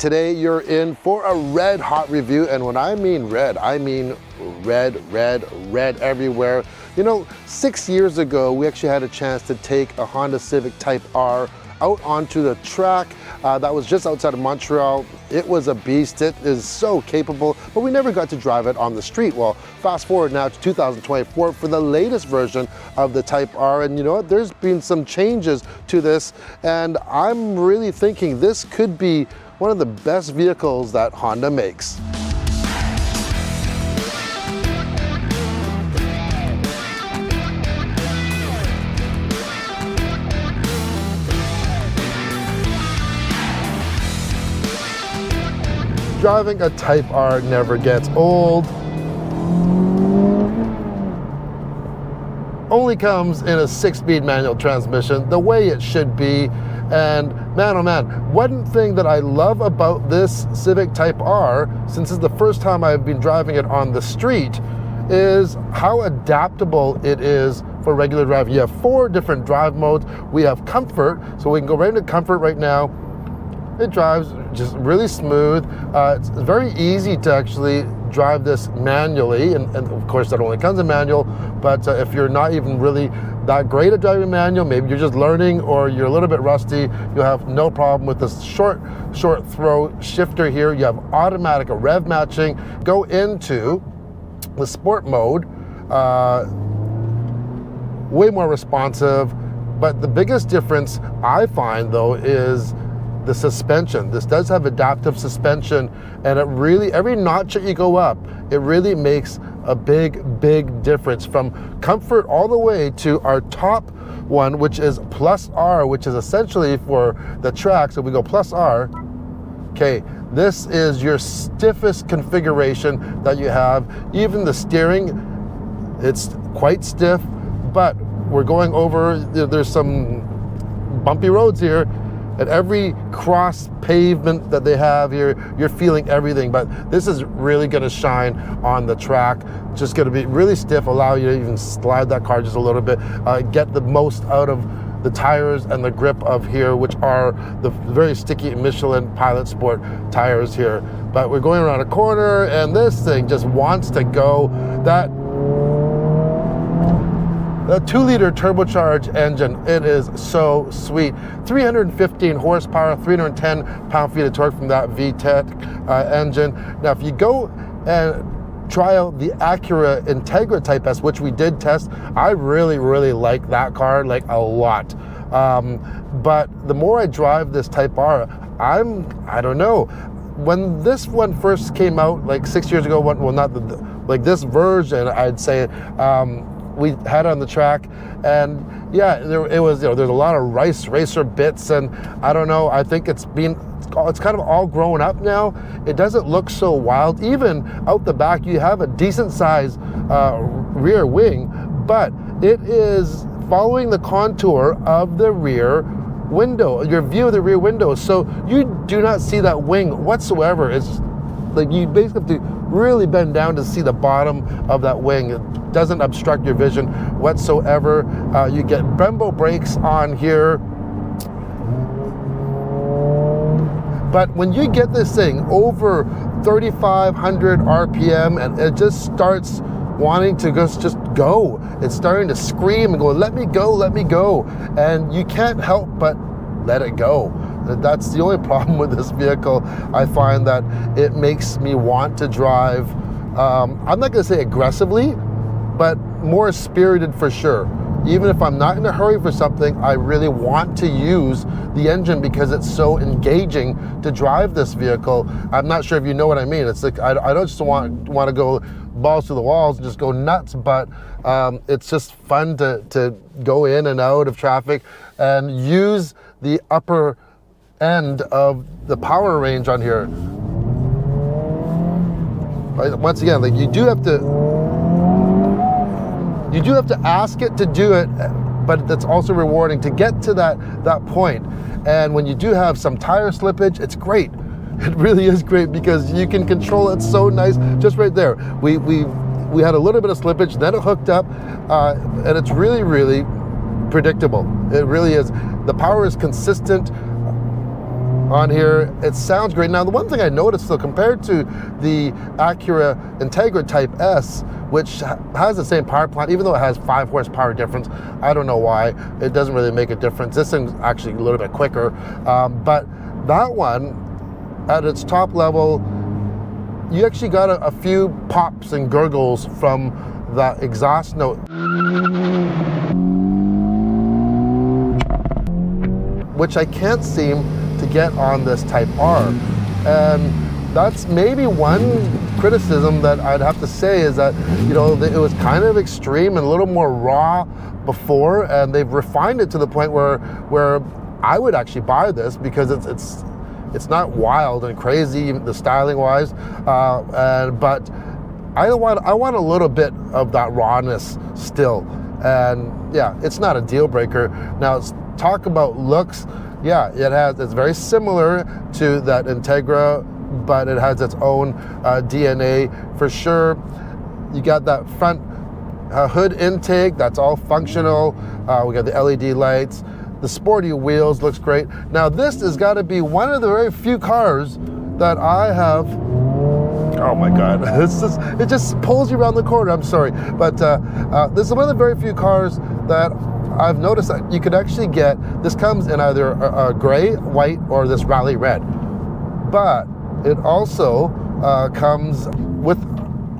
Today you're in for a red hot review, and when I mean red, I mean red, red, red everywhere. You know, 6 years ago, we actually had a chance to take a Honda Civic Type-R out onto the track that was just outside of Montreal. It was a beast. It is so capable, but we never got to drive it on the street. Well, fast forward now to 2024 for the latest version of the Type-R, and you know what? There's been some changes to this, and I'm really thinking this could be one of the best vehicles that Honda makes. Driving a Type-R never gets old. Only comes in a 6-speed manual transmission, the way it should be. And man, oh man, one thing that I love about this Civic Type-R, since it's the first time I've been driving it on the street, is how adaptable it is for regular driving. You have 4 different drive modes. We have comfort, so we can go right into comfort right now. It drives just really smooth. It's very easy to actually drive this manually, and of course that only comes in manual, but if you're not even really that great at driving manual, maybe you're just learning or you're a little bit rusty, you'll have no problem with this short throw shifter here. You have automatic rev matching. Go into the sport mode, way more responsive, but the biggest difference I find though is the suspension. This does have adaptive suspension, and it really, every notch that you go up, it really makes a big difference, from comfort all the way to our top one, which is Plus R, which is essentially for the track. So we go Plus R. Okay, this is your stiffest configuration that you have. Even the steering, it's quite stiff, but we're going over, there's some bumpy roads here. At every cross pavement that they have here, you're feeling everything, but this is really gonna shine on the track. Just gonna be really stiff, allow you to even slide that car just a little bit, get the most out of the tires and the grip of here, which are the very sticky Michelin Pilot Sport tires here. But we're going around a corner, and this thing just wants to go. The 2-liter turbocharged engine, it is so sweet. 315 horsepower, 310 pound-feet of torque from that VTEC engine. Now, if you go and try out the Acura Integra Type S, which we did test, I really like that car, like a lot. But the more I drive this Type-R, I don't know. When this one first came out, like 6 years ago, well, not like this version, I'd say, we had on the track, and yeah, it was, you know, there's a lot of racer bits, and I don't know, I think it's kind of all grown up now. It doesn't look so wild. Even out the back, you have a decent size rear wing, but it is following the contour of the rear window, your view of the rear window, so you do not see that wing whatsoever. It's like you basically have to really bend down to see the bottom of that wing. It doesn't obstruct your vision whatsoever. You get Brembo brakes on here. But when you get this thing over 3,500 RPM, and it just starts wanting to just go. It's starting to scream and go, let me go. And you can't help but let it go. That's the only problem with this vehicle. I find that it makes me want to drive, I'm not gonna say aggressively, but more spirited for sure. Even if I'm not in a hurry for something, I really want to use the engine because it's so engaging to drive this vehicle. I'm not sure if you know what I mean. It's like, I don't just want to go balls to the walls and just go nuts, but it's just fun to go in and out of traffic and use the upper end of the power range on here. Once again, like you do have to ask it to do it, but that's also rewarding to get to that point. And when you do have some tire slippage, it's great. It really is great because you can control it so nice, just right there. We had a little bit of slippage, then it hooked up, and it's really predictable. It really is. The power is consistent. on here. It sounds great. Now, the one thing I noticed though, compared to the Acura Integra Type S, which has the same power plant, even though it has 5 horsepower difference, I don't know why, it doesn't really make a difference. This thing's actually a little bit quicker, but that one, at its top level, you actually got a few pops and gurgles from that exhaust note, which I can't seem to get on this Type-R. And that's maybe one criticism that I'd have to say, is that, you know, it was kind of extreme and a little more raw before, and they've refined it to the point where I would actually buy this, because it's not wild and crazy, the styling wise, but I want a little bit of that rawness still. And yeah, it's not a deal breaker. Now, let's talk about looks. Yeah, it's very similar to that Integra, but it has its own DNA for sure. You got that front hood intake, that's all functional. We got the LED lights. The sporty wheels looks great. Now, this has got to be one of the very few cars that I have. Oh my God, it just pulls you around the corner, I'm sorry. But this is one of the very few cars that I've noticed that you could actually get. This comes in either a gray, white, or this rally red. But it also comes with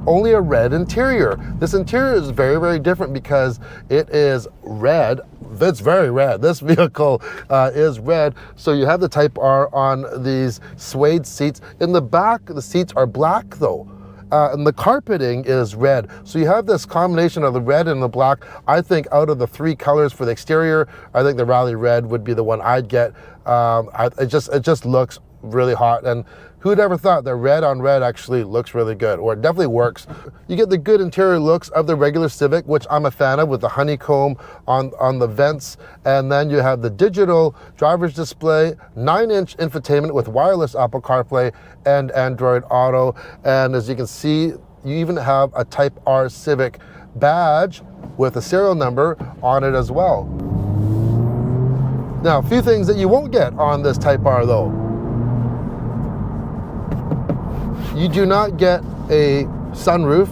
only a red interior. This interior is very, very different because it is red. It's very red. This vehicle is red. So you have the Type-R on these suede seats. In the back, the seats are black though. And the carpeting is red. So you have this combination of the red and the black. I think out of the 3 colors for the exterior, I think the rally red would be the one I'd get. It just looks really hot. And who'd ever thought that red on red actually looks really good, or it definitely works. You get the good interior looks of the regular Civic, which I'm a fan of, with the honeycomb on the vents. And then you have the digital driver's display, 9-inch infotainment with wireless Apple CarPlay and Android Auto. And as you can see, you even have a Type-R Civic badge with a serial number on it as well. Now, a few things that you won't get on this Type-R though. You do not get a sunroof,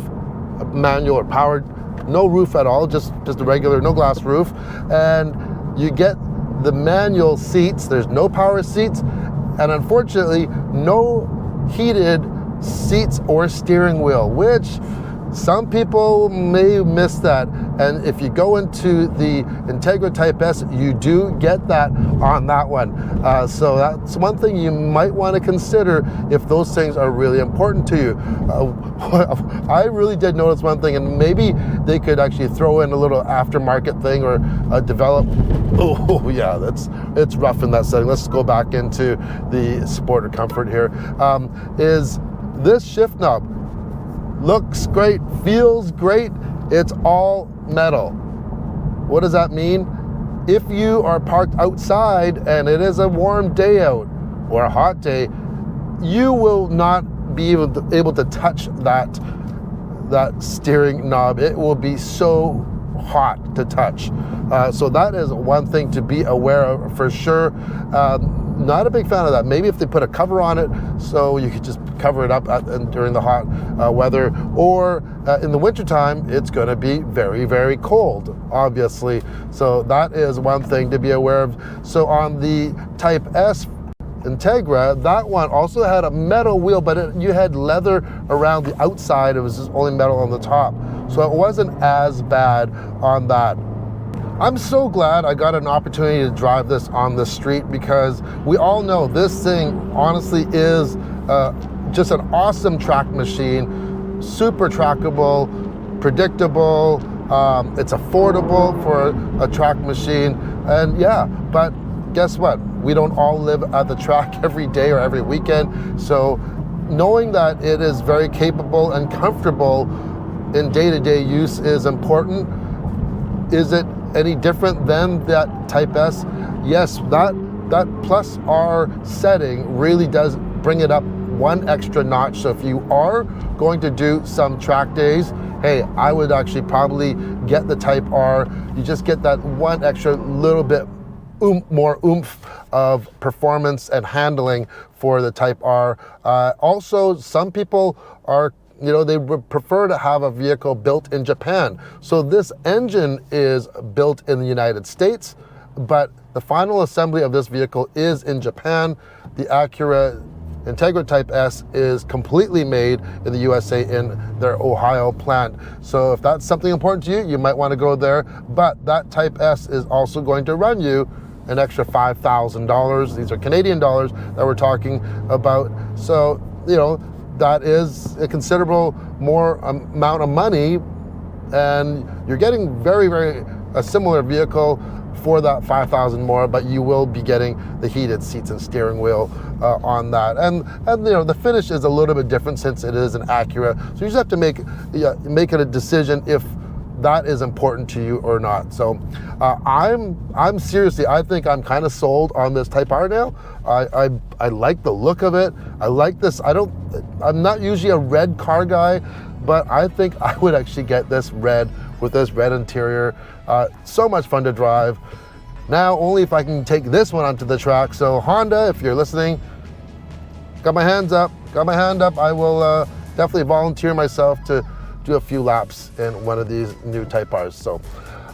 a manual or powered, no roof at all, just a regular, no glass roof. And you get the manual seats. There's no power seats, and unfortunately, no heated seats or steering wheel, which some people may miss that. And if you go into the Integra Type S, you do get that on that one. So that's one thing you might want to consider if those things are really important to you. I really did notice one thing, and maybe they could actually throw in a little aftermarket thing, or develop. Oh yeah, it's rough in that setting. Let's go back into the sport or comfort here. Is this shift knob. Looks great, feels great. It's all metal. What does that mean? If you are parked outside and it is a warm day out or a hot day, you will not be able to touch that steering knob. It will be so hot to touch. So that is one thing to be aware of for sure. Not a big fan of that. Maybe if they put a cover on it so you could just cover it up during the hot weather, or in the wintertime, it's going to be very, very cold, obviously. So that is one thing to be aware of. So on the Type S Integra, that one also had a metal wheel, but you had leather around the outside. It was just only metal on the top. So it wasn't as bad on that. I'm so glad I got an opportunity to drive this on the street, because we all know this thing honestly is just an awesome track machine, super trackable, predictable, it's affordable for a track machine. And yeah, but guess what? We don't all live at the track every day or every weekend. So knowing that it is very capable and comfortable in day-to-day use is important. Is it any different than that Type S? Yes, that plus R setting really does bring it up one extra notch. So if you are going to do some track days, hey, I would actually probably get the Type-R. You just get that one extra little bit more oomph of performance and handling for the Type-R. Also, some people are, they would prefer to have a vehicle built in Japan. So this engine is built in the United States, but the final assembly of this vehicle is in Japan. The Acura Integra Type S is completely made in the USA in their Ohio plant. So if that's something important to you, you might want to go there. But that Type S is also going to run you an extra $5,000. These are Canadian dollars that we're talking about. So, that is a considerable more amount of money, and you're getting a similar vehicle for that $5,000 more, but you will be getting the heated seats and steering wheel on that. And the finish is a little bit different since it is an Acura. So you just have to make it a decision if that is important to you or not. So I'm seriously, I think I'm kind of sold on this Type-R now. I like the look of it. I like this. I'm not usually a red car guy, but I think I would actually get this red with this red interior. So much fun to drive. Now, only if I can take this one onto the track. So Honda, if you're listening, got my hand up. I will definitely volunteer myself to do a few laps in one of these new Type-Rs. So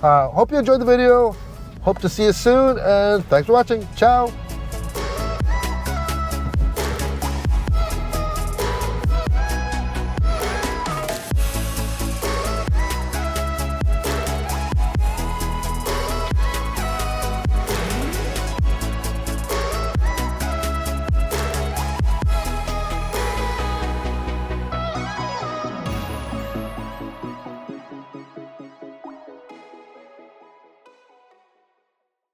hope you enjoyed the video. Hope to see you soon, and thanks for watching. Ciao.